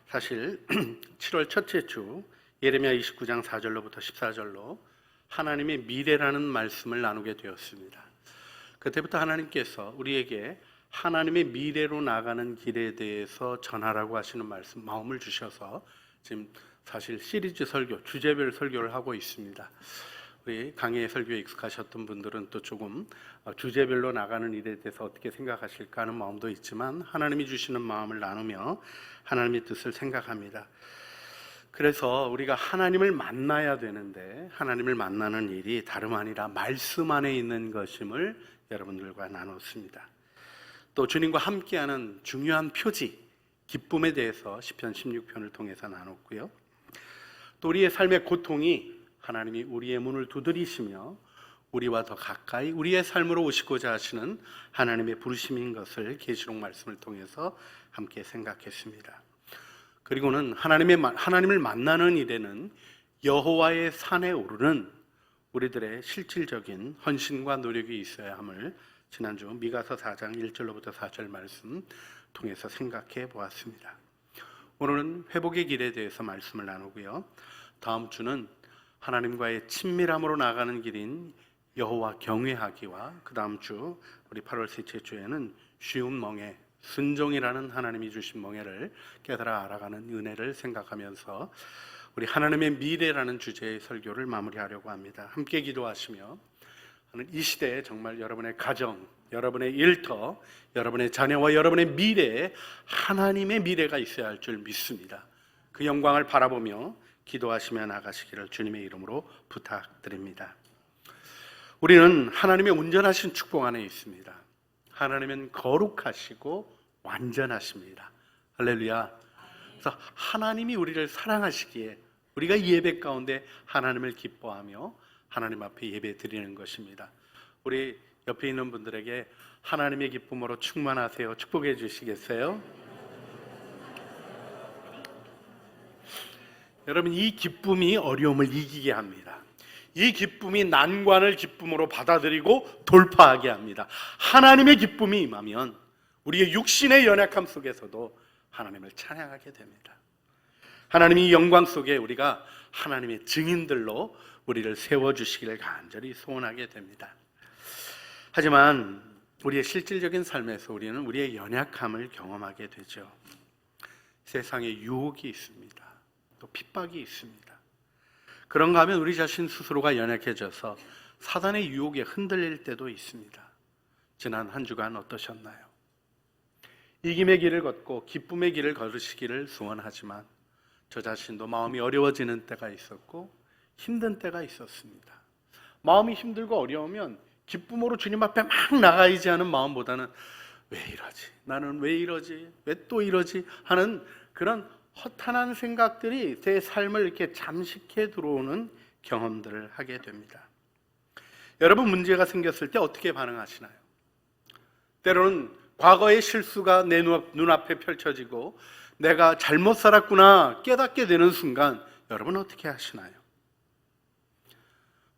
사실 7월 첫째 주 예레미야 29장 4절로부터 14절로 하나님의 미래라는 말씀을 나누게 되었습니다. 그때부터 하나님께서 우리에게 하나님의 미래로 나가는 길에 대해서 전하라고 하시는 말씀, 마음을 주셔서 지금 사실 시리즈 설교, 주제별 설교를 하고 있습니다. 우리 강의 설교에 익숙하셨던 분들은 또 조금 주제별로 나가는 일에 대해서 어떻게 생각하실까 하는 마음도 있지만 하나님이 주시는 마음을 나누며 하나님의 뜻을 생각합니다. 그래서 우리가 하나님을 만나야 되는데 하나님을 만나는 일이 다름 아니라 말씀 안에 있는 것임을 여러분들과 나눴습니다. 또 주님과 함께하는 중요한 표지, 기쁨에 대해서 시편 16편을 통해서 나눴고요. 또 우리의 삶의 고통이 하나님이 우리의 문을 두드리시며 우리와 더 가까이 우리의 삶으로 오시고자 하시는 하나님의 부르심인 것을 계시록 말씀을 통해서 함께 생각했습니다. 그리고는 하나님을 만나는 일에는 여호와의 산에 오르는 우리들의 실질적인 헌신과 노력이 있어야 함을 지난주 미가서 4장 1절로부터 4절 말씀 통해서 생각해 보았습니다. 오늘은 회복의 길에 대해서 말씀을 나누고요. 다음 주는 하나님과의 친밀함으로 나가는 길인 여호와 경외하기와 그 다음 주 우리 8월 셋째 주에는 쉬운 멍에, 순종이라는 하나님이 주신 멍에를 깨달아 알아가는 은혜를 생각하면서 우리 하나님의 미래라는 주제의 설교를 마무리하려고 합니다. 함께 기도하시며 이 시대에 정말 여러분의 가정, 여러분의 일터, 여러분의 자녀와 여러분의 미래에 하나님의 미래가 있어야 할 줄 믿습니다. 그 영광을 바라보며 기도하시며 나가시기를 주님의 이름으로 부탁드립니다. 우리는 하나님의 온전하신 축복 안에 있습니다. 하나님은 거룩하시고 완전하십니다. 할렐루야. 그래서 하나님이 우리를 사랑하시기에 우리가 예배 가운데 하나님을 기뻐하며 하나님 앞에 예배 드리는 것입니다. 우리 옆에 있는 분들에게 하나님의 기쁨으로 충만하세요. 축복해 주시겠어요? 여러분, 이 기쁨이 어려움을 이기게 합니다. 이 기쁨이 난관을 기쁨으로 받아들이고 돌파하게 합니다. 하나님의 기쁨이 임하면 우리의 육신의 연약함 속에서도 하나님을 찬양하게 됩니다. 하나님의 영광 속에 우리가 하나님의 증인들로 우리를 세워주시기를 간절히 소원하게 됩니다. 하지만 우리의 실질적인 삶에서 우리는 우리의 연약함을 경험하게 되죠. 세상에 유혹이 있습니다. 또 핍박이 있습니다. 그런가 하면 우리 자신 스스로가 연약해져서 사단의 유혹에 흔들릴 때도 있습니다. 지난 한 주간 어떠셨나요? 이김의 길을 걷고 기쁨의 길을 걸으시기를 소원하지만 저 자신도 마음이 어려워지는 때가 있었고 힘든 때가 있었습니다. 마음이 힘들고 어려우면 기쁨으로 주님 앞에 막 나가야지 하는 마음보다는 왜 이러지? 나는 왜 이러지? 왜 또 이러지? 하는 그런 허탄한 생각들이 제 삶을 이렇게 잠식해 들어오는 경험들을 하게 됩니다. 여러분, 문제가 생겼을 때 어떻게 반응하시나요? 때로는 과거의 실수가 내 눈앞에 펼쳐지고 내가 잘못 살았구나 깨닫게 되는 순간 여러분 어떻게 하시나요?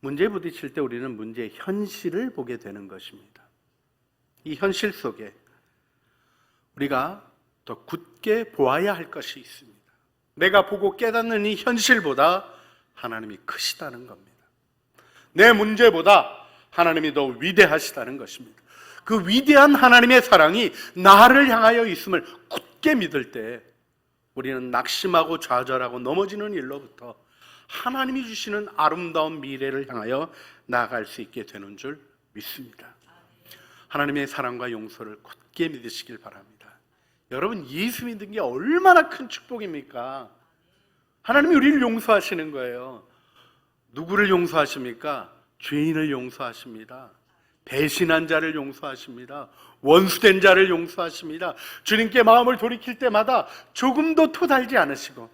문제에 부딪힐 때 우리는 문제의 현실을 보게 되는 것입니다. 이 현실 속에 우리가 더 굳게 보아야 할 것이 있습니다. 내가 보고 깨닫는 이 현실보다 하나님이 크시다는 겁니다. 내 문제보다 하나님이 더 위대하시다는 것입니다. 그 위대한 하나님의 사랑이 나를 향하여 있음을 굳게 믿을 때 우리는 낙심하고 좌절하고 넘어지는 일로부터 하나님이 주시는 아름다운 미래를 향하여 나아갈 수 있게 되는 줄 믿습니다. 하나님의 사랑과 용서를 굳게 믿으시길 바랍니다. 여러분, 예수 믿는 게 얼마나 큰 축복입니까? 하나님이 우리를 용서하시는 거예요. 누구를 용서하십니까? 죄인을 용서하십니다. 배신한 자를 용서하십니다. 원수된 자를 용서하십니다. 주님께 마음을 돌이킬 때마다 조금도 토달지 않으시고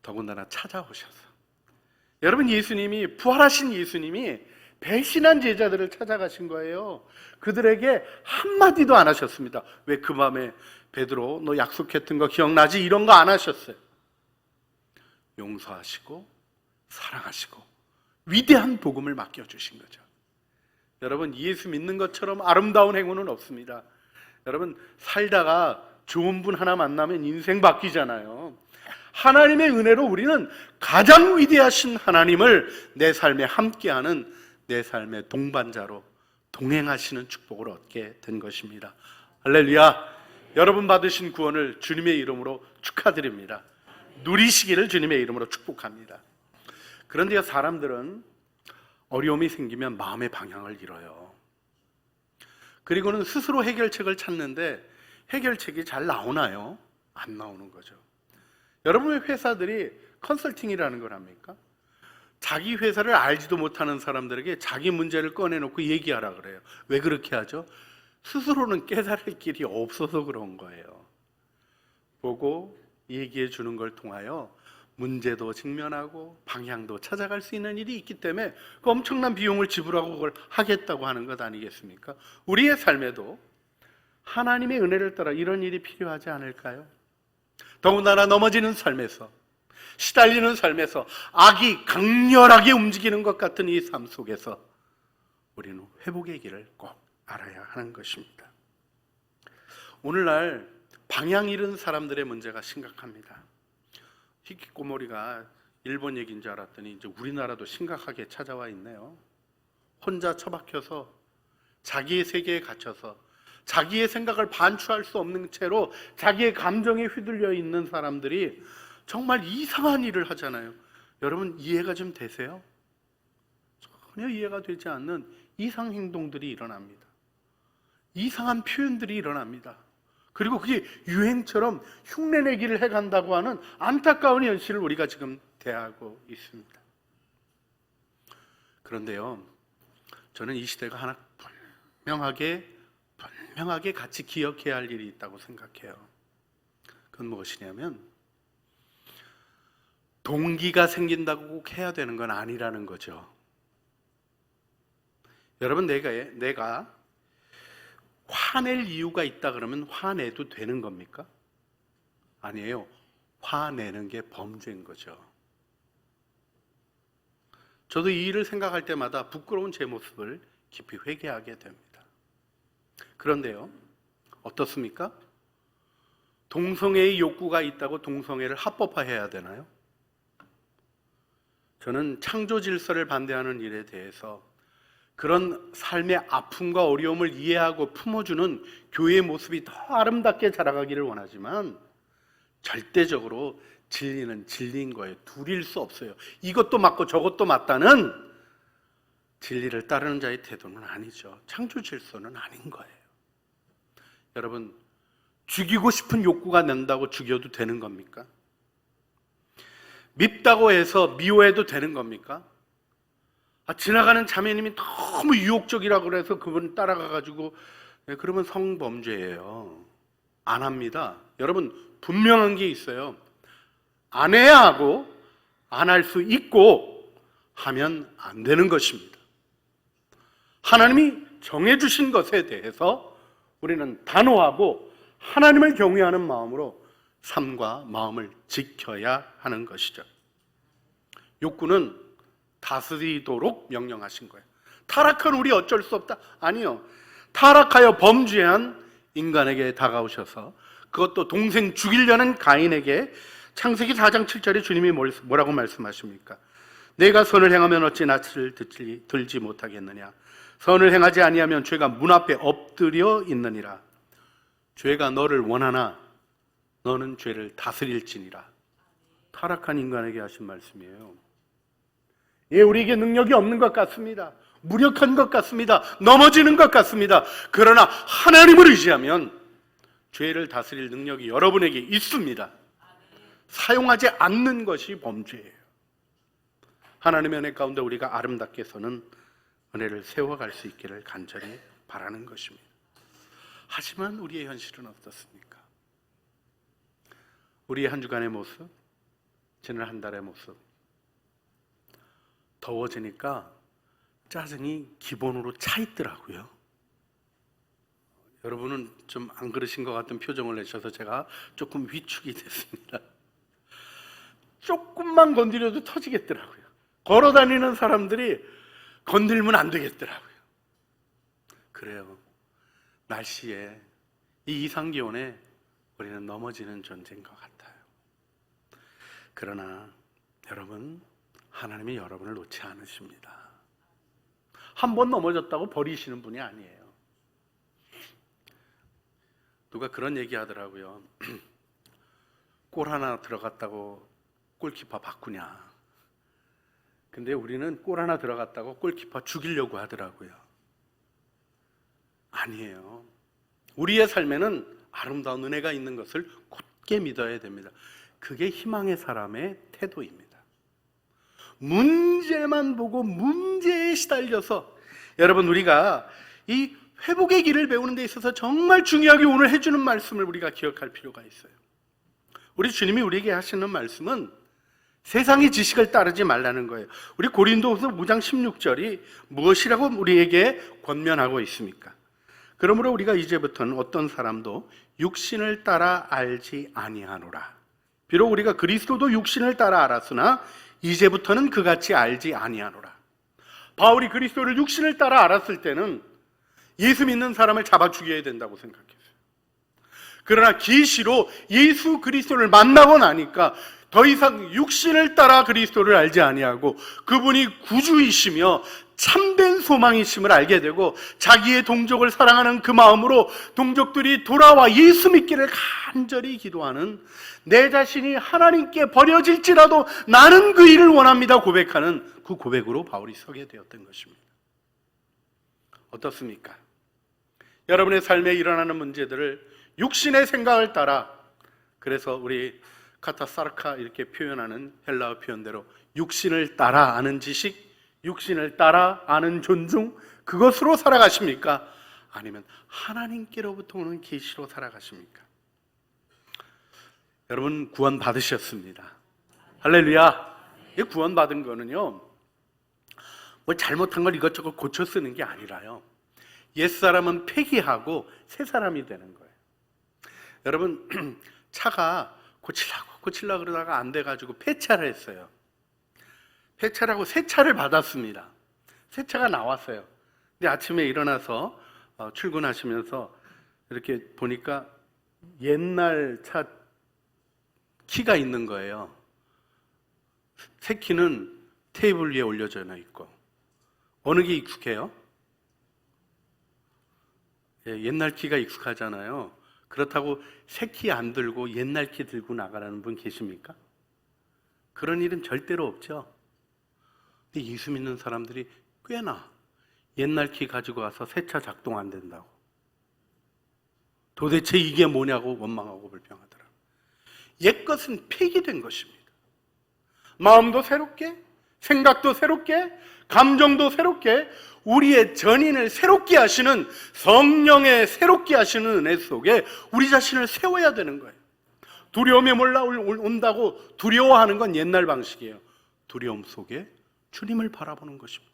더군다나 찾아오셔서 여러분, 예수님이 부활하신 예수님이 배신한 제자들을 찾아가신 거예요. 그들에게 한마디도 안 하셨습니다. 왜 그 밤에 베드로 너 약속했던 거 기억나지? 이런 거 안 하셨어요. 용서하시고 사랑하시고 위대한 복음을 맡겨주신 거죠. 여러분, 예수 믿는 것처럼 아름다운 행운은 없습니다. 여러분, 살다가 좋은 분 하나 만나면 인생 바뀌잖아요. 하나님의 은혜로 우리는 가장 위대하신 하나님을 내 삶에 함께하는, 내 삶의 동반자로 동행하시는 축복을 얻게 된 것입니다. 할렐루야. 여러분 받으신 구원을 주님의 이름으로 축하드립니다. 누리시기를 주님의 이름으로 축복합니다. 그런데 사람들은 어려움이 생기면 마음의 방향을 잃어요. 그리고는 스스로 해결책을 찾는데 해결책이 잘 나오나요? 안 나오는 거죠. 여러분의 회사들이 컨설팅이라는 걸 합니까? 자기 회사를 알지도 못하는 사람들에게 자기 문제를 꺼내놓고 얘기하라 그래요. 왜 그렇게 하죠? 스스로는 깨달을 길이 없어서 그런 거예요. 보고 얘기해 주는 걸 통하여 문제도 직면하고 방향도 찾아갈 수 있는 일이 있기 때문에 그 엄청난 비용을 지불하고 그걸 하겠다고 하는 것 아니겠습니까? 우리의 삶에도 하나님의 은혜를 따라 이런 일이 필요하지 않을까요? 더군다나 넘어지는 삶에서, 시달리는 삶에서, 악이 강렬하게 움직이는 것 같은 이 삶 속에서 우리는 회복의 길을 꼭 알아야 하는 것입니다. 오늘날 방향 잃은 사람들의 문제가 심각합니다. 히키코모리가 일본 얘기인 줄 알았더니 이제 우리나라도 심각하게 찾아와 있네요. 혼자 처박혀서 자기의 세계에 갇혀서 자기의 생각을 반추할 수 없는 채로 자기의 감정에 휘둘려 있는 사람들이 정말 이상한 일을 하잖아요. 여러분 이해가 좀 되세요? 전혀 이해가 되지 않는 이상 행동들이 일어납니다. 이상한 표현들이 일어납니다. 그리고 그게 유행처럼 흉내내기를 해간다고 하는 안타까운 현실을 우리가 지금 대하고 있습니다. 그런데요, 저는 이 시대가 하나 분명하게 같이 기억해야 할 일이 있다고 생각해요. 그건 무엇이냐면 동기가 생긴다고 꼭 해야 되는 건 아니라는 거죠. 여러분, 내가 화낼 이유가 있다 그러면 화내도 되는 겁니까? 아니에요. 화내는 게 범죄인 거죠. 저도 이 일을 생각할 때마다 부끄러운 제 모습을 깊이 회개하게 됩니다. 그런데요, 어떻습니까? 동성애의 욕구가 있다고 동성애를 합법화해야 되나요? 저는 창조 질서를 반대하는 일에 대해서 그런 삶의 아픔과 어려움을 이해하고 품어주는 교회의 모습이 더 아름답게 자라가기를 원하지만 절대적으로 진리는 진리인 거예요. 둘일 수 없어요. 이것도 맞고 저것도 맞다는 진리를 따르는 자의 태도는 아니죠. 창조 질서는 아닌 거예요. 여러분, 죽이고 싶은 욕구가 난다고 죽여도 되는 겁니까? 밉다고 해서 미워해도 되는 겁니까? 지나가는 자매님이 너무 유혹적이라고 그래서 그분 따라가가지고 그러면 성범죄예요. 안 합니다. 여러분, 분명한 게 있어요. 안 해야 하고 안 할 수 있고 하면 안 되는 것입니다. 하나님이 정해주신 것에 대해서 우리는 단호하고 하나님을 경외하는 마음으로 삶과 마음을 지켜야 하는 것이죠. 욕구는 다스리도록 명령하신 거예요. 타락한 우리 어쩔 수 없다? 아니요. 타락하여 범죄한 인간에게 다가오셔서 그것도 동생 죽이려는 가인에게 창세기 4장 7절에 주님이 뭐라고 말씀하십니까? 내가 선을 행하면 어찌 낯을 들지 못하겠느냐? 선을 행하지 아니하면 죄가 문 앞에 엎드려 있느니라. 죄가 너를 원하나 너는 죄를 다스릴지니라. 타락한 인간에게 하신 말씀이에요. 예, 우리에게 능력이 없는 것 같습니다. 무력한 것 같습니다. 넘어지는 것 같습니다. 그러나 하나님을 의지하면 죄를 다스릴 능력이 여러분에게 있습니다. 사용하지 않는 것이 범죄예요. 하나님의 은혜 가운데 우리가 아름답게 서는 은혜를 세워갈 수 있기를 간절히 바라는 것입니다. 하지만 우리의 현실은 어떻습니까? 우리의 한 주간의 모습, 지난 한 달의 모습, 더워지니까 짜증이 기본으로 차 있더라고요. 여러분은 좀 안 그러신 것 같은 표정을 내셔서 제가 조금 위축이 됐습니다. 조금만 건드려도 터지겠더라고요. 걸어다니는 사람들이 건들면 안 되겠더라고요. 그래요. 날씨에, 이 이상기온에 우리는 넘어지는 존재인 것 같아요. 그러나 여러분, 하나님이 여러분을 놓지 않으십니다. 한 번 넘어졌다고 버리시는 분이 아니에요. 누가 그런 얘기 하더라고요. 골 하나 들어갔다고 골키퍼 바꾸냐. 근데 우리는 골 하나 들어갔다고 골키퍼 죽이려고 하더라고요. 아니에요. 우리의 삶에는 아름다운 은혜가 있는 것을 굳게 믿어야 됩니다. 그게 희망의 사람의 태도입니다. 문제만 보고 문제에 시달려서, 여러분, 우리가 이 회복의 길을 배우는 데 있어서 정말 중요하게 오늘 해주는 말씀을 우리가 기억할 필요가 있어요. 우리 주님이 우리에게 하시는 말씀은 세상의 지식을 따르지 말라는 거예요. 우리 고린도후서 5장 16절이 무엇이라고 우리에게 권면하고 있습니까? 그러므로 우리가 이제부터는 어떤 사람도 육신을 따라 알지 아니하노라. 비록 우리가 그리스도도 육신을 따라 알았으나 이제부터는 그같이 알지 아니하노라. 바울이 그리스도를 육신을 따라 알았을 때는 예수 믿는 사람을 잡아 죽여야 된다고 생각했어요. 그러나 계시로 예수 그리스도를 만나고 나니까 더 이상 육신을 따라 그리스도를 알지 아니하고 그분이 구주이시며 참된 소망이심을 알게 되고 자기의 동족을 사랑하는 그 마음으로 동족들이 돌아와 예수 믿기를 간절히 기도하는, 내 자신이 하나님께 버려질지라도 나는 그 일을 원합니다 고백하는 그 고백으로 바울이 서게 되었던 것입니다. 어떻습니까? 여러분의 삶에 일어나는 문제들을 육신의 생각을 따라, 그래서 우리 카타사르카 이렇게 표현하는 헬라어 표현대로 육신을 따라 아는 지식, 육신을 따라 아는 존중, 그것으로 살아가십니까? 아니면 하나님께로부터 오는 계시로 살아가십니까? 여러분, 구원 받으셨습니다. 할렐루야. 이 구원 받은 거는요, 뭐 잘못한 걸 이것저것 고쳐 쓰는 게 아니라요, 옛사람은 폐기하고 새 사람이 되는 거예요. 여러분, 차가 고치려고 그러다가 안 돼가지고 폐차를 했어요. 폐차라고 새 차를 받았습니다. 새 차가 나왔어요. 근데 아침에 일어나서 출근하시면서 이렇게 보니까 옛날 차 키가 있는 거예요. 새 키는 테이블 위에 올려져 있고. 어느 게 익숙해요? 옛날 키가 익숙하잖아요. 그렇다고 새 키 안 들고 옛날 키 들고 나가라는 분 계십니까? 그런 일은 절대로 없죠. 근데 예수 믿는 사람들이 꽤나 옛날 키 가지고 와서 새 차 작동 안 된다고, 도대체 이게 뭐냐고 원망하고 불평하더라고요. 옛것은 폐기된 것입니다. 마음도 새롭게, 생각도 새롭게, 감정도 새롭게, 우리의 전인을 새롭게 하시는 성령의 새롭게 하시는 은혜 속에 우리 자신을 세워야 되는 거예요. 두려움에 올라온다고 두려워하는 건 옛날 방식이에요. 두려움 속에 주님을 바라보는 것입니다.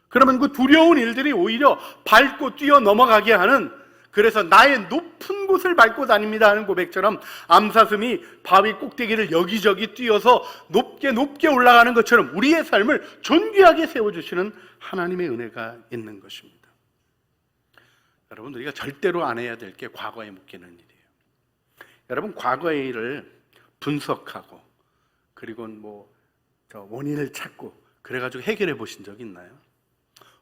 그러면 그 두려운 일들이 오히려 밟고 뛰어 넘어가게 하는, 그래서 나의 높은 곳을 밟고 다닙니다 하는 고백처럼 암사슴이 바위 꼭대기를 여기저기 뛰어서 높게 높게 올라가는 것처럼 우리의 삶을 존귀하게 세워주시는 하나님의 은혜가 있는 것입니다. 여러분, 우리가 절대로 안 해야 될 게 과거에 묶이는 일이에요. 여러분, 과거의 일을 분석하고 그리고 원인을 찾고 그래가지고 해결해 보신 적 있나요?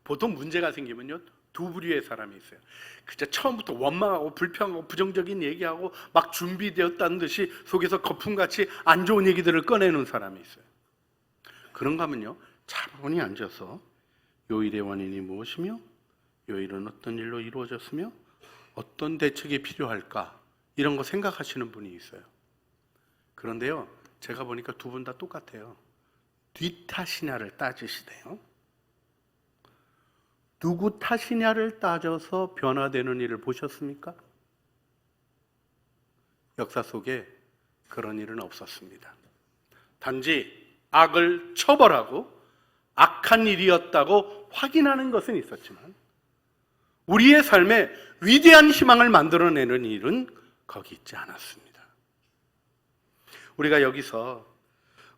보통 문제가 생기면요, 두 부류의 사람이 있어요. 그저 처음부터 원망하고 불평하고 부정적인 얘기하고 막 준비되었다는 듯이 속에서 거품같이 안 좋은 얘기들을 꺼내는 사람이 있어요. 그런가 하면요, 차분히 앉아서 요 일의 원인이 무엇이며 요 일은 어떤 일로 이루어졌으며 어떤 대책이 필요할까, 이런 거 생각하시는 분이 있어요. 그런데요, 제가 보니까 두 분 다 똑같아요. 뒷탓이냐를 따지시대요. 누구 탓이냐를 따져서 변화되는 일을 보셨습니까? 역사 속에 그런 일은 없었습니다. 단지 악을 처벌하고 악한 일이었다고 확인하는 것은 있었지만 우리의 삶에 위대한 희망을 만들어내는 일은 거기 있지 않았습니다. 우리가 여기서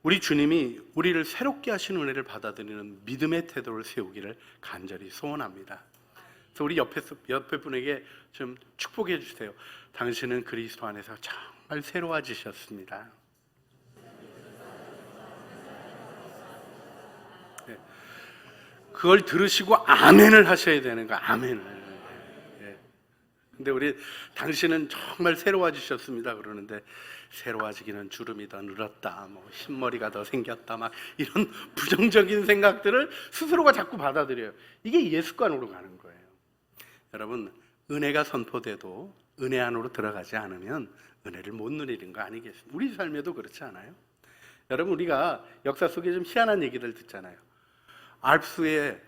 우리 주님이 우리를 새롭게 하신 은혜를 받아들이는 믿음의 태도를 세우기를 간절히 소원합니다. 그래서 우리 옆에 분에게 좀 축복해 주세요. 당신은 그리스도 안에서 정말 새로워지셨습니다. 네. 그걸 들으시고 아멘을 하셔야 되는 거야. 아멘을. 근데 우리 당신은 정말 새로워지셨습니다 그러는데, 새로워지기는 주름이 더 늘었다, 뭐 흰머리가 더 생겼다, 막 이런 부정적인 생각들을 스스로가 자꾸 받아들여요. 이게 예습관으로 가는 거예요. 여러분, 은혜가 선포돼도 은혜 안으로 들어가지 않으면 은혜를 못 누리는 거 아니겠습니까? 우리 삶에도 그렇지 않아요? 여러분, 우리가 역사 속에 좀 희한한 얘기를 듣잖아요. 알프스의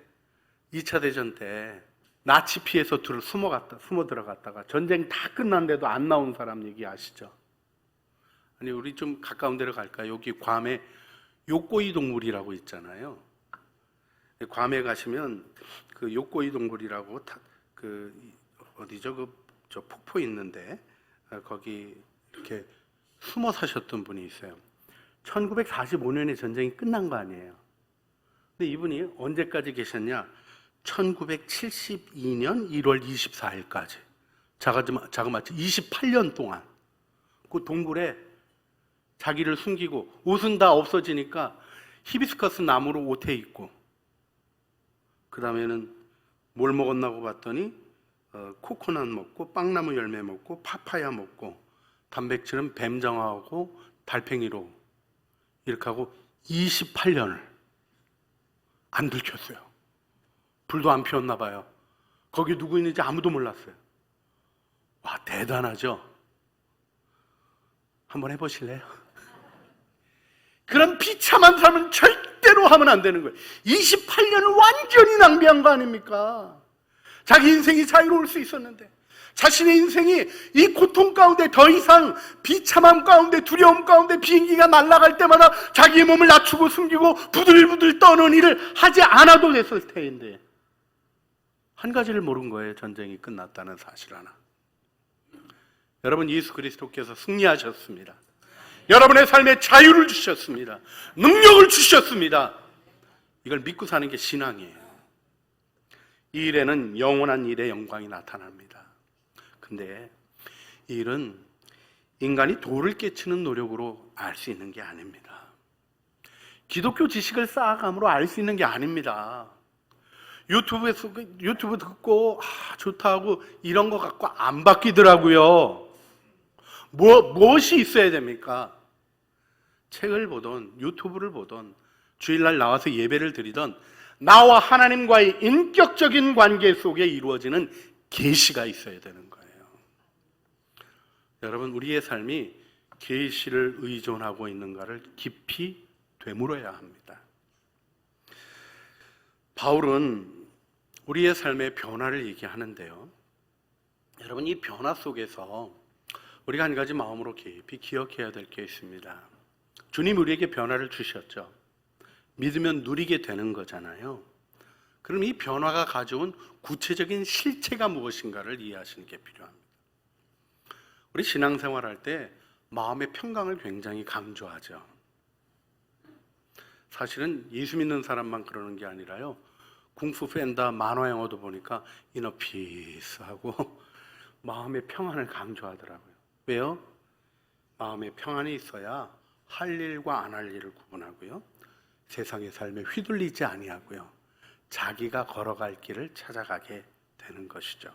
2차 대전 때 나치 피해서 숨어 들어갔다가 전쟁 다 끝났는데도 안 나온 사람 얘기 아시죠? 아니, 우리 좀 가까운 데로 갈까요? 여기 괌에 요코이 동굴이라고 있잖아요. 괌에 가시면 그 요코이 동굴이라고 어디죠? 저 폭포 있는데 거기 이렇게 숨어 사셨던 분이 있어요. 1945년에 전쟁이 끝난 거 아니에요. 근데 이분이 언제까지 계셨냐? 1972년 1월 24일까지 자그마치 28년 동안 그 동굴에 자기를 숨기고, 옷은 다 없어지니까 히비스커스 나무로 옷에 입고, 그 다음에는 뭘 먹었나고 봤더니 코코넛 먹고, 빵나무 열매 먹고, 파파야 먹고, 단백질은 뱀장어하고 달팽이로, 이렇게 하고 28년을 안 들켰어요. 불도 안 피웠나 봐요. 거기 누구 있는지 아무도 몰랐어요. 와, 대단하죠? 한번 해보실래요? 그런 비참한 삶은 절대로 하면 안 되는 거예요. 28년을 완전히 낭비한 거 아닙니까? 자기 인생이 자유로울 수 있었는데, 자신의 인생이 이 고통 가운데, 더 이상 비참함 가운데, 두려움 가운데 비행기가 날아갈 때마다 자기의 몸을 낮추고 숨기고 부들부들 떠는 일을 하지 않아도 됐을 테인데, 한 가지를 모른 거예요. 전쟁이 끝났다는 사실 하나. 여러분, 예수 그리스도께서 승리하셨습니다. 여러분의 삶에 자유를 주셨습니다. 능력을 주셨습니다. 이걸 믿고 사는 게 신앙이에요. 이 일에는 영원한 일의 영광이 나타납니다. 근데 이 일은 인간이 도를 깨치는 노력으로 알 수 있는 게 아닙니다. 기독교 지식을 쌓아감으로 알 수 있는 게 아닙니다. 유튜브 듣고 좋다 하고 이런 거 갖고 안 바뀌더라고요. 무엇이 있어야 됩니까? 책을 보던, 유튜브를 보던, 주일날 나와서 예배를 드리던, 나와 하나님과의 인격적인 관계 속에 이루어지는 계시가 있어야 되는 거예요. 여러분, 우리의 삶이 계시를 의존하고 있는가를 깊이 되물어야 합니다. 바울은 우리의 삶의 변화를 얘기하는데요, 여러분, 이 변화 속에서 우리가 한 가지 마음으로 깊이 기억해야 될 게 있습니다. 주님 우리에게 변화를 주셨죠. 믿으면 누리게 되는 거잖아요. 그럼 이 변화가 가져온 구체적인 실체가 무엇인가를 이해하시는 게 필요합니다. 우리 신앙생활 할 때 마음의 평강을 굉장히 강조하죠. 사실은 예수 믿는 사람만 그러는 게 아니라요, 궁fu 팬다 만화 영화도 보니까 이너 피스 하고 마음의 평안을 강조하더라고요. 왜요? 마음의 평안이 있어야 할 일과 안 할 일을 구분하고요, 세상의 삶에 휘둘리지 아니하고요, 자기가 걸어갈 길을 찾아가게 되는 것이죠.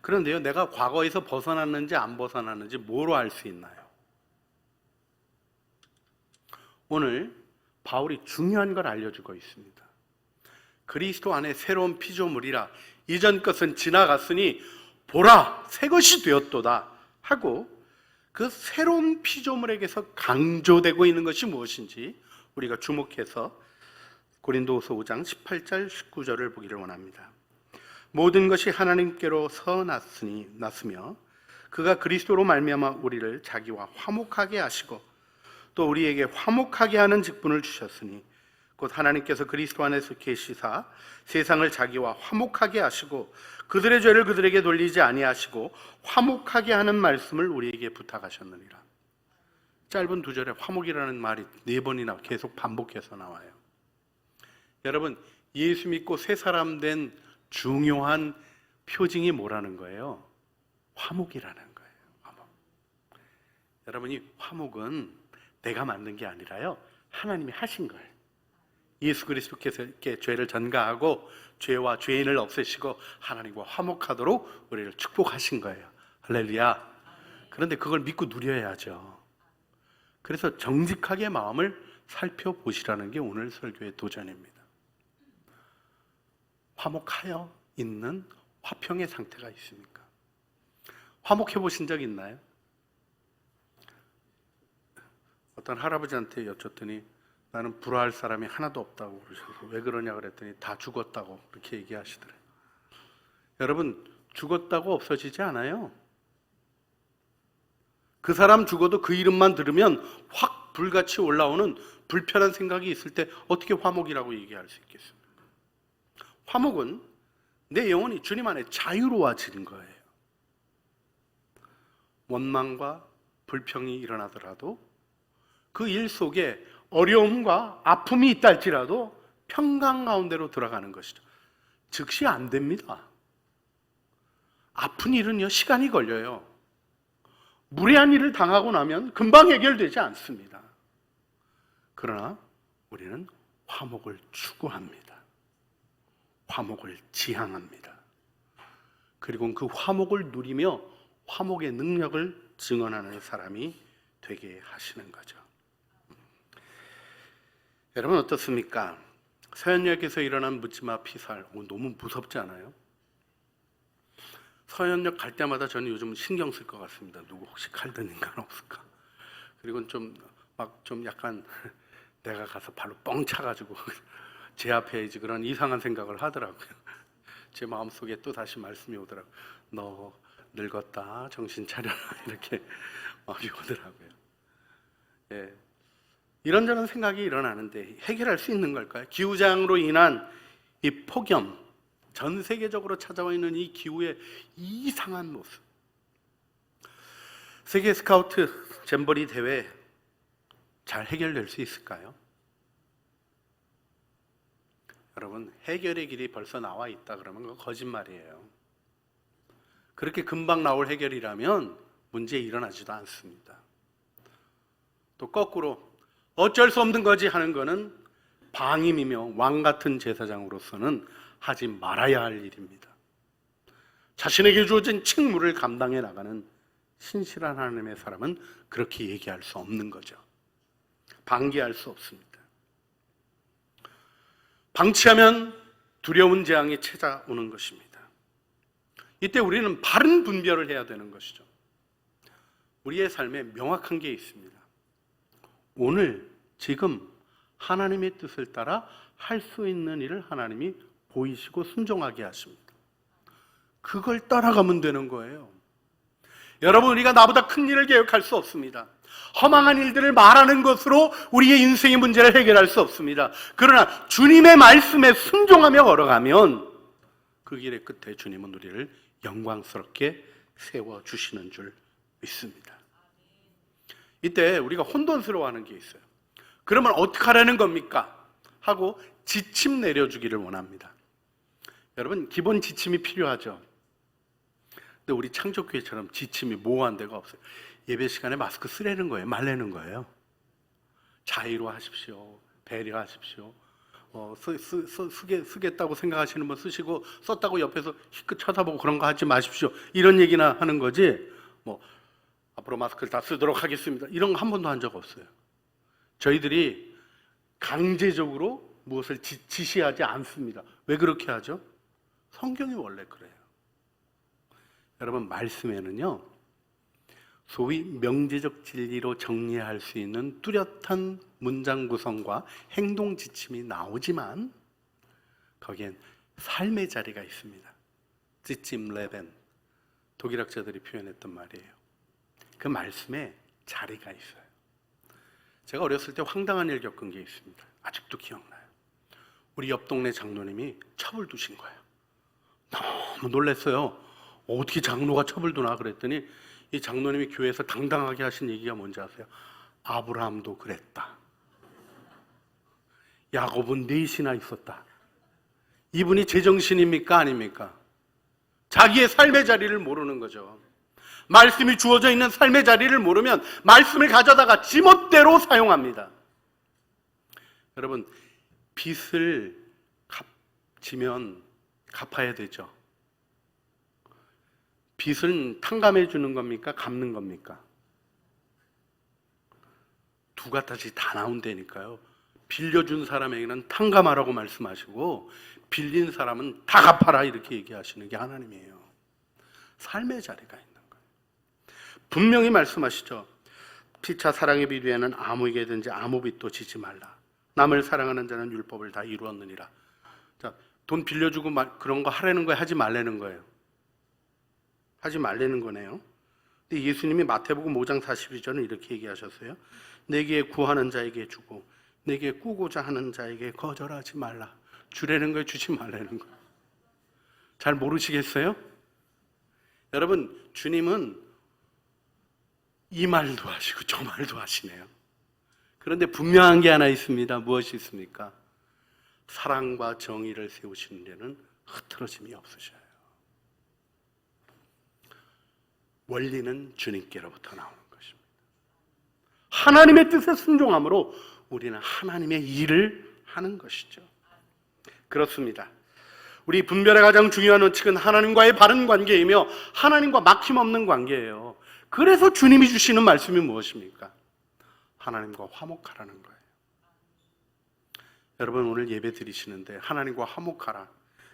그런데요, 내가 과거에서 벗어났는지 안 벗어났는지 뭐로 알 수 있나요? 오늘 바울이 중요한 걸 알려주고 있습니다. 그리스도 안에 새로운 피조물이라, 이전 것은 지나갔으니 보라 새 것이 되었도다 하고, 그 새로운 피조물에게서 강조되고 있는 것이 무엇인지 우리가 주목해서 고린도후서 5장 18절 19절을 보기를 원합니다. 모든 것이 하나님께로서 났으며 그가 그리스도로 말미암아 우리를 자기와 화목하게 하시고 또 우리에게 화목하게 하는 직분을 주셨으니 곧 하나님께서 그리스도 안에서 계시사 세상을 자기와 화목하게 하시고 그들의 죄를 그들에게 돌리지 아니하시고 화목하게 하는 말씀을 우리에게 부탁하셨느니라. 짧은 두 절에 화목이라는 말이 4번이나 계속 반복해서 나와요. 여러분, 예수 믿고 새 사람 된 중요한 표징이 뭐라는 거예요? 화목이라는 거예요. 화목. 여러분이 화목은 내가 만든 게 아니라요, 하나님이 하신 거예요. 예수 그리스도께서 죄를 전가하고 죄와 죄인을 없애시고 하나님과 화목하도록 우리를 축복하신 거예요. 할렐루야. 그런데 그걸 믿고 누려야죠. 그래서 정직하게 마음을 살펴보시라는 게 오늘 설교의 도전입니다. 화목하여 있는 화평의 상태가 있습니까? 화목해 보신 적 있나요? 어떤 할아버지한테 여쭸더니 나는 불화할 사람이 하나도 없다고 그러셔서 왜 그러냐 그랬더니 다 죽었다고 그렇게 얘기하시더래요. 여러분, 죽었다고 없어지지 않아요. 그 사람 죽어도 그 이름만 들으면 확 불같이 올라오는 불편한 생각이 있을 때 어떻게 화목이라고 얘기할 수 있겠습니까? 화목은 내 영혼이 주님 안에 자유로워지는 거예요. 원망과 불평이 일어나더라도 그 일 속에 어려움과 아픔이 있다 할지라도 평강 가운데로 들어가는 것이죠. 즉시 안 됩니다. 아픈 일은요, 시간이 걸려요. 무례한 일을 당하고 나면 금방 해결되지 않습니다. 그러나 우리는 화목을 추구합니다. 화목을 지향합니다. 그리고 그 화목을 누리며 화목의 능력을 증언하는 사람이 되게 하시는 거죠. 여러분 어떻습니까? 서현역에서 일어난 묻지마 피살, 너무 무섭지 않아요? 서현역 갈 때마다 저는 요즘 신경 쓸 것 같습니다. 누구 혹시 칼 든 인간 없을까? 그리고 좀 약간 내가 가서 발로 뻥 차가지고 제 앞에 이제 그런 이상한 생각을 하더라고요. 제 마음속에 또 다시 말씀이 오더라고요. 너 늙었다, 정신 차려라, 이렇게 마음이 오더라고요. 예. 이런저런 생각이 일어나는데 해결할 수 있는 걸까요? 기후장으로 인한 이 폭염, 전 세계적으로 찾아와 있는 이 기후의 이상한 모습. 세계 스카우트 잼버리 대회 잘 해결될 수 있을까요? 여러분, 해결의 길이 벌써 나와 있다 그러면 그거 거짓말이에요. 그렇게 금방 나올 해결이라면 문제 일어나지도 않습니다. 또 거꾸로 어쩔 수 없는 거지 하는 거는 방임이며 왕 같은 제사장으로서는 하지 말아야 할 일입니다. 자신에게 주어진 책무를 감당해 나가는 신실한 하나님의 사람은 그렇게 얘기할 수 없는 거죠. 방기할 수 없습니다. 방치하면 두려운 재앙이 찾아오는 것입니다. 이때 우리는 바른 분별을 해야 되는 것이죠. 우리의 삶에 명확한 게 있습니다. 오늘 지금 하나님의 뜻을 따라 할 수 있는 일을 하나님이 보이시고 순종하게 하십니다. 그걸 따라가면 되는 거예요. 여러분, 우리가 나보다 큰 일을 계획할 수 없습니다. 허망한 일들을 말하는 것으로 우리의 인생의 문제를 해결할 수 없습니다. 그러나 주님의 말씀에 순종하며 걸어가면 그 길의 끝에 주님은 우리를 영광스럽게 세워주시는 줄 믿습니다. 이때 우리가 혼돈스러워하는 게 있어요. 그러면 어떻게 하라는 겁니까? 하고 지침 내려주기를 원합니다. 여러분, 기본 지침이 필요하죠. 근데 우리 창조교회처럼 지침이 모호한 데가 없어요. 예배 시간에 마스크 쓰라는 거예요? 말라는 거예요? 자의로하십시오. 배려하십시오. 쓰겠다고 생각하시는 분 쓰시고, 썼다고 옆에서 희끗 쳐다보고 그런 거 하지 마십시오. 이런 얘기나 하는 거지, 앞으로 마스크를 다 쓰도록 하겠습니다, 이런 거 한 번도 한 적 없어요. 저희들이 강제적으로 무엇을 지시하지 않습니다. 왜 그렇게 하죠? 성경이 원래 그래요. 여러분, 말씀에는요, 소위 명제적 진리로 정리할 수 있는 뚜렷한 문장 구성과 행동 지침이 나오지만 거기엔 삶의 자리가 있습니다. 지침 레벤, 독일학자들이 표현했던 말이에요. 그 말씀에 자리가 있어요. 제가 어렸을 때 황당한 일 겪은 게 있습니다. 아직도 기억나요. 우리 옆 동네 장로님이 첩을 두신 거예요. 너무 놀랐어요. 어떻게 장로가 첩을 두나 그랬더니 이 장로님이 교회에서 당당하게 하신 얘기가 뭔지 아세요? 아브라함도 그랬다. 야곱은 넷이나 있었다. 이분이 제정신입니까? 아닙니까? 자기의 삶의 자리를 모르는 거죠. 말씀이 주어져 있는 삶의 자리를 모르면 말씀을 가져다가 지멋대로 사용합니다. 여러분, 빚을 지면 갚아야 되죠. 빚은 탕감해 주는 겁니까? 갚는 겁니까? 두 가지 다 나온다니까요. 빌려준 사람에게는 탕감하라고 말씀하시고 빌린 사람은 다 갚아라 이렇게 얘기하시는 게 하나님이에요. 삶의 자리가 있는 거예요. 분명히 말씀하시죠. 피차 사랑의 비두에는 아무에게든지 아무 빚도 지지 말라. 남을 사랑하는 자는 율법을 다 이루었느니라. 자, 돈 빌려주고 그런 거 하라는 거예요? 하지 말라는 거예요? 하지 말라는 거네요. 근데 예수님이 마태복음 5장 42절은 이렇게 얘기하셨어요. 내게 구하는 자에게 주고 내게 꾸고자 하는 자에게 거절하지 말라. 주라는 거예요? 주지 말라는 거예요? 잘 모르시겠어요? 여러분, 주님은 이 말도 하시고 저 말도 하시네요. 그런데 분명한 게 하나 있습니다. 무엇이 있습니까? 사랑과 정의를 세우시는 데는 흐트러짐이 없으셔요. 원리는 주님께로부터 나오는 것입니다. 하나님의 뜻에 순종함으로 우리는 하나님의 일을 하는 것이죠. 그렇습니다. 우리 분별의 가장 중요한 원칙은 하나님과의 바른 관계이며 하나님과 막힘없는 관계예요. 그래서 주님이 주시는 말씀이 무엇입니까? 하나님과 화목하라는 거예요. 여러분, 오늘 예배 드리시는데 하나님과 화목하라.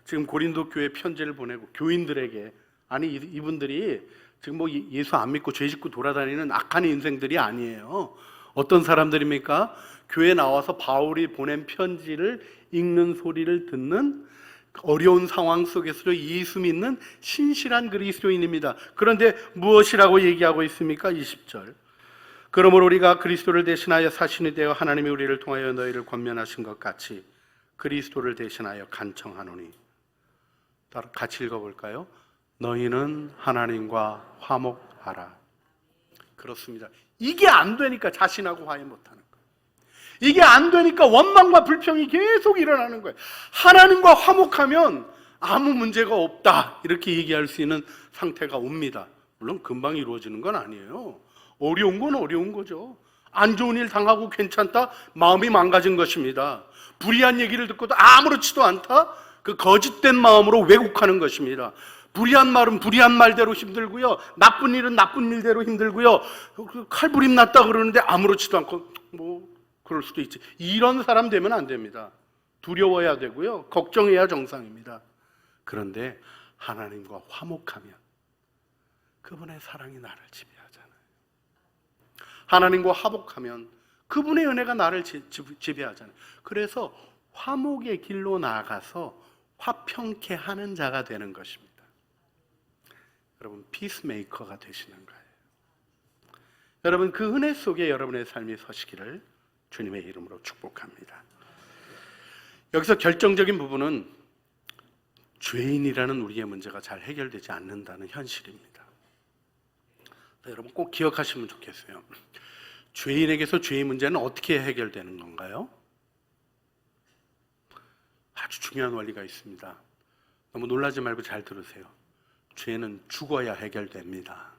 지금 고린도 교회 편지를 보내고 교인들에게, 아니 이분들이 지금 뭐 예수 안 믿고 죄 짓고 돌아다니는 악한 인생들이 아니에요. 어떤 사람들입니까? 교회 나와서 바울이 보낸 편지를 읽는 소리를 듣는 어려운 상황 속에서도 예수 믿는 신실한 그리스도인입니다. 그런데 무엇이라고 얘기하고 있습니까? 20절. 그러므로 우리가 그리스도를 대신하여 사신이 되어 하나님이 우리를 통하여 너희를 권면하신 것 같이 그리스도를 대신하여 간청하노니. 같이 읽어볼까요? 너희는 하나님과 화목하라. 그렇습니다. 이게 안 되니까 자신하고 화해 못하는 거예요. 이게 안 되니까 원망과 불평이 계속 일어나는 거예요. 하나님과 화목하면 아무 문제가 없다 이렇게 얘기할 수 있는 상태가 옵니다. 물론 금방 이루어지는 건 아니에요. 어려운 건 어려운 거죠. 안 좋은 일 당하고 괜찮다? 마음이 망가진 것입니다. 불의한 얘기를 듣고도 아무렇지도 않다? 그 거짓된 마음으로 왜곡하는 것입니다. 불의한 말은 불의한 말대로 힘들고요, 나쁜 일은 나쁜 일대로 힘들고요, 칼부림 났다 그러는데 아무렇지도 않고 뭐 그럴 수도 있지. 이런 사람 되면 안 됩니다. 두려워야 되고요, 걱정해야 정상입니다. 그런데 하나님과 화목하면 그분의 사랑이 나를 지배하잖아요. 하나님과 화목하면 그분의 은혜가 나를 지배하잖아요. 그래서 화목의 길로 나아가서 화평케 하는 자가 되는 것입니다. 여러분, 피스메이커가 되시는 거예요. 여러분, 그 은혜 속에 여러분의 삶이 서시기를 주님의 이름으로 축복합니다. 여기서 결정적인 부분은 죄인이라는 우리의 문제가 잘 해결되지 않는다는 현실입니다. 여러분 꼭 기억하시면 좋겠어요. 죄인에게서 죄의 문제는 어떻게 해결되는 건가요? 아주 중요한 원리가 있습니다. 너무 놀라지 말고 잘 들으세요. 죄는 죽어야 해결됩니다.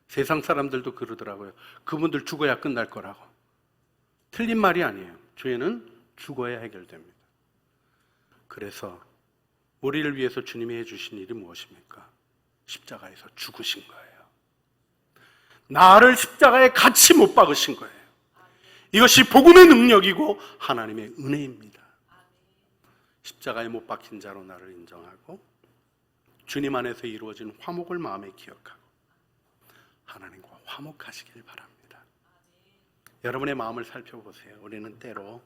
세상 사람들도 그러더라고요. 그분들 죽어야 끝날 거라고. 틀린 말이 아니에요. 죄는 죽어야 해결됩니다. 그래서 우리를 위해서 주님이 해주신 일이 무엇입니까? 십자가에서 죽으신 거예요. 나를 십자가에 같이 못 박으신 거예요. 이것이 복음의 능력이고 하나님의 은혜입니다. 십자가에 못 박힌 자로 나를 인정하고 주님 안에서 이루어진 화목을 마음에 기억하고 하나님과 화목하시길 바랍니다. 여러분의 마음을 살펴보세요. 우리는 때로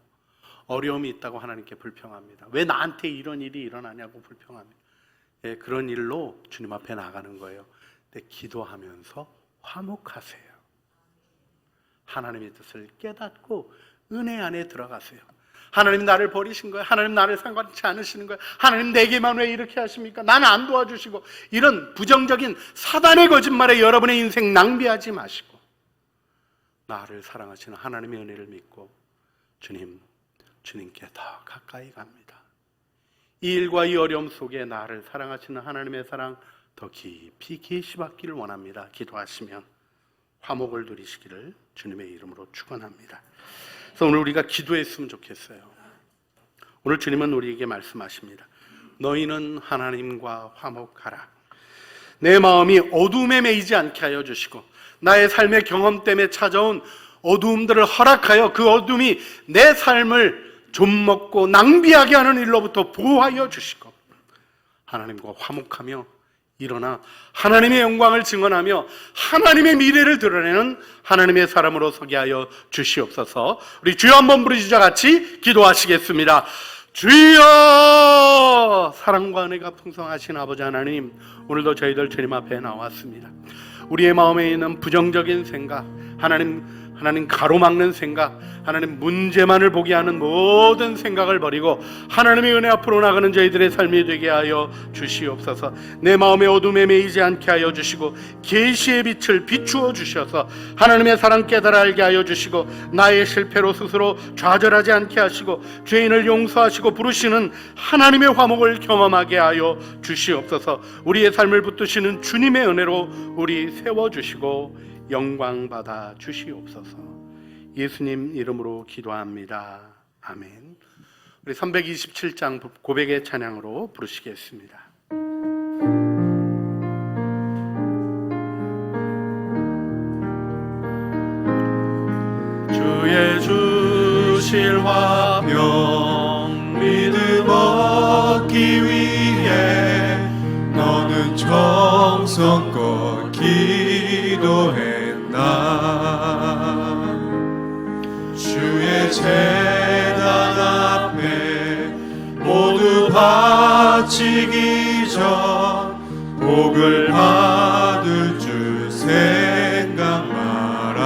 어려움이 있다고 하나님께 불평합니다. 왜 나한테 이런 일이 일어나냐고 불평합니다. 예, 그런 일로 주님 앞에 나가는 거예요. 근데 기도하면서 화목하세요. 하나님의 뜻을 깨닫고 은혜 안에 들어가세요. 하나님 나를 버리신 거예요. 하나님 나를 상관치 않으시는 거예요. 하나님 내게만 왜 이렇게 하십니까? 나는 안 도와주시고, 이런 부정적인 사단의 거짓말에 여러분의 인생 낭비하지 마시고 나를 사랑하시는 하나님의 은혜를 믿고 주님께 더 가까이 갑니다. 이 일과 이 어려움 속에 나를 사랑하시는 하나님의 사랑 더 깊이 계시받기를 원합니다. 기도하시면 화목을 누리시기를 주님의 이름으로 축원합니다. 그래서 오늘 우리가 기도했으면 좋겠어요. 오늘 주님은 우리에게 말씀하십니다. 너희는 하나님과 화목하라. 내 마음이 어두움에 매이지 않게 하여 주시고 나의 삶의 경험 때문에 찾아온 어두움들을 허락하여 그 어둠이 내 삶을 좀먹고 낭비하게 하는 일로부터 보호하여 주시고 하나님과 화목하며 일어나 하나님의 영광을 증언하며 하나님의 미래를 드러내는 하나님의 사람으로 서게 하여 주시옵소서. 우리 주여 한번 부르시자 같이 기도하시겠습니다. 주여! 사랑과 은혜가 풍성하신 아버지 하나님, 오늘도 저희들 주님 앞에 나왔습니다. 우리의 마음에 있는 부정적인 생각, 하나님 가로막는 생각, 하나님 문제만을 보게 하는 모든 생각을 버리고 하나님의 은혜 앞으로 나가는 저희들의 삶이 되게 하여 주시옵소서. 내 마음의 어둠에 매이지 않게 하여 주시고 계시의 빛을 비추어 주셔서 하나님의 사랑 깨달아 알게 하여 주시고 나의 실패로 스스로 좌절하지 않게 하시고 죄인을 용서하시고 부르시는 하나님의 화목을 경험하게 하여 주시옵소서. 우리의 삶을 붙드시는 주님의 은혜로 우리 세워주시고 영광 받아 주시옵소서. 예수님 이름으로 기도합니다. 아멘. 우리 327장 고백의 찬양으로 부르시겠습니다. 주의 주실 화평 믿음 얻기 위해 너는 정성껏 기도했나. 주의 제단 앞에 모두 바치기 전 복을 받을 줄 생각 마라.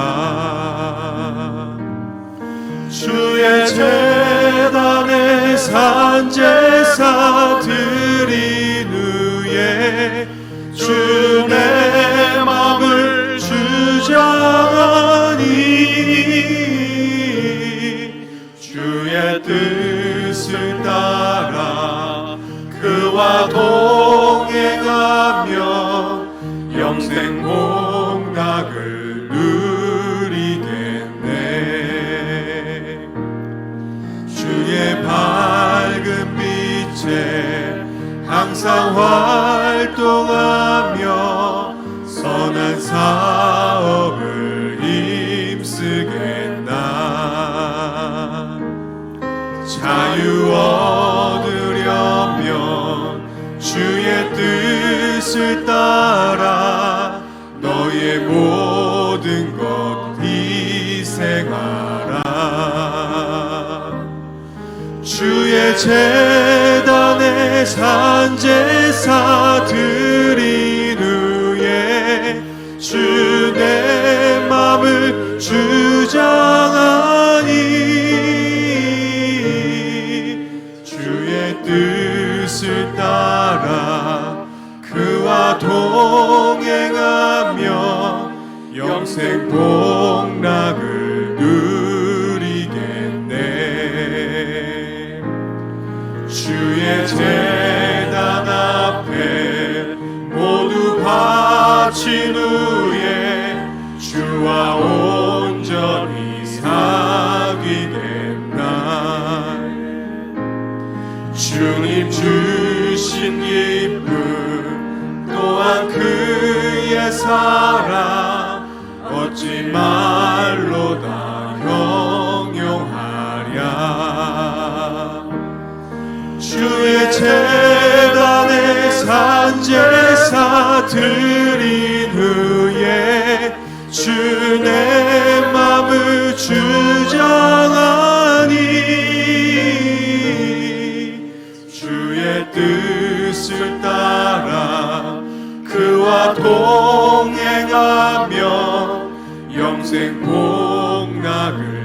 주의 제단에 산제사 드린 후에 주 내 맘을 주장하니 주의 뜻을 따라 그와 동행하며 영생 복락을 누리겠네. 주의 밝은 빛에 항상 활동하며 선한 사업을 힘쓰겠나. 자유 얻으려면 주의 뜻을 따라 너의 모든 것 희생하라. 주의 제단에 산제사 드린 후에 주 내 맘을 주장하니 주의 뜻을 따라 그와 동행하며 영생 복락을 누리겠네. 주의 제단 앞에 모두 바친 후에 주와 온전히 사귀겠나. 주님 주신 기쁨 또한 그의 사랑 어찌 말로 다 형용하랴. 주의 제단에 산제사 드린 후에 주 내 맘을 주장하니 주의 뜻을 따라 그와 동행하며 영생 복락을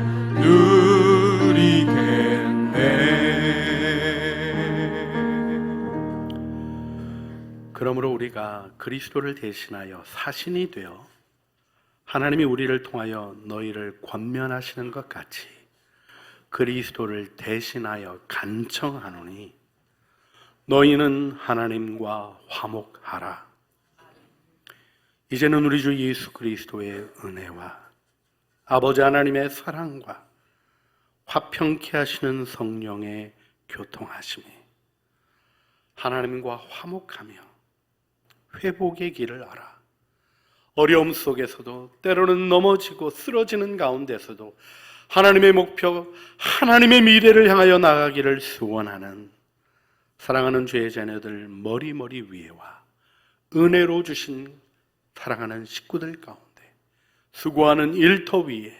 누리겠네. 그러므로 우리가 그리스도를 대신하여 사신이 되어 하나님이 우리를 통하여 너희를 권면하시는 것 같이 그리스도를 대신하여 간청하노니 너희는 하나님과 화목하라. 이제는 우리 주 예수 그리스도의 은혜와 아버지 하나님의 사랑과 화평케 하시는 성령의 교통하심이 하나님과 화목하며 회복의 길을 알아 어려움 속에서도 때로는 넘어지고 쓰러지는 가운데서도 하나님의 목표, 하나님의 미래를 향하여 나가기를 소원하는 사랑하는 죄의 자녀들 머리 위에와 은혜로 주신 사랑하는 식구들 가운데 수고하는 일터 위에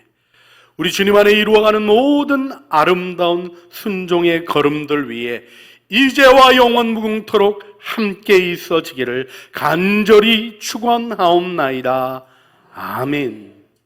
우리 주님 안에 이루어가는 모든 아름다운 순종의 걸음들 위에 이제와 영원 무궁토록 함께 있어지기를 간절히 축원하옵나이다. 아멘.